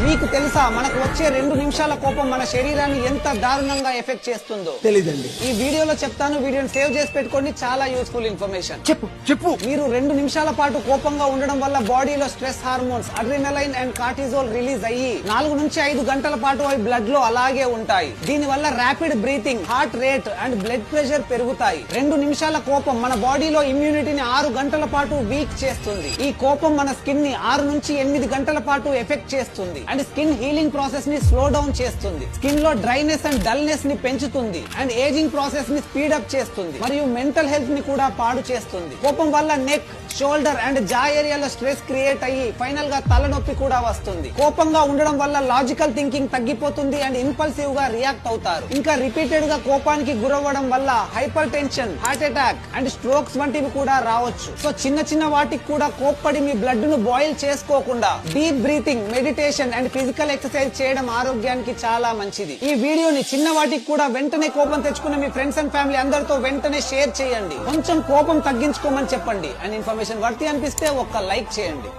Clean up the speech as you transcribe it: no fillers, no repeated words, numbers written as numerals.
మీకు తెలుసా మనకు వచ్చే 2 నిమిషాల కోపం మన శరీరాన్ని ఎంత దారుణంగా ఎఫెక్ట్ చేస్తుందో? తెలీదండి. ఈ వీడియోలో చెప్తాను. వీడియోని సేవ్ చేసి పెట్టుకోండి. చాలా యూస్ఫుల్ ఇన్ఫర్మేషన్. చెప్పు. మీరు 2 నిమిషాల పాటు కోపంగా ఉండడం వల్ల బాడీలో stress hormones adrenaline and cortisol release అయ్యి 4 నుంచి 5 గంటల పాటు అవి బ్లడ్ లో అలాగే ఉంటాయి. దీని వల్ల rapid breathing, heart rate and blood pressure పెరుగుతాయి. 2 నిమిషాల కోపం మన బాడీలో ఇమ్యూనిటీని 6 గంటల పాటు వీక్ చేస్తుంది. ఈ కోపం మన స్కిన్ ని 6 నుంచి 8 గంటల పాటు ఎఫెక్ట్ చేస్తుంది అండ్ స్కిన్ హీలింగ్ ప్రాసెస్ ని స్లో డౌన్ చేస్తుంది. స్కిన్ లో డ్రైనెస్ అండ్ డల్నెస్ ని పెంచుతుంది అండ్ ఏజింగ్ ప్రాసెస్ ని స్పీడప్ చేస్తుంది మరియు మెంటల్ హెల్త్ ని కూడా పాడు చేస్తుంది. కోపం వల్ల నెక్, షోల్డర్ అండ్ జా ఏరియాలో స్ట్రెస్ క్రియేట్ అయ్యి ఫైనల్ గా తలనొప్పి కూడా వస్తుంది. కోపంగా ఉండడం వల్ల లాజికల్ థింకింగ్ తగ్గిపోతుంది అండ్ ఇంపల్సివ్ గా రియాక్ట్ అవుతారు. ఇంకా రిపీటెడ్ గా కోపానికి గురవ్వడం వల్ల hyper tension, heart attack and strokes వంటివి కూడా రావచ్చు. సో చిన్న వాటికి కూడా కోప్పడి మీ బ్లడ్ ను బాయిల్ చేసుకోకుండా deep breathing, meditation and physical exercise చేయడం ఆరోగ్యానికి చాలా మంచిది. ఈ వీడియోని చిన్న వాటికి కూడా వెంటనే కోపం తెచ్చుకున్న మీ ఫ్రెండ్స్ అండ్ ఫ్యామిలీ అందరితో వెంటనే షేర్ చేయండి. కొంచెం కోపం తగ్గించుకోమని చెప్పండి. అండ్ ఇన్ఫర్మేషన్ వర్తి అనిపిస్తే ఒక్క లైక్ చేయండి.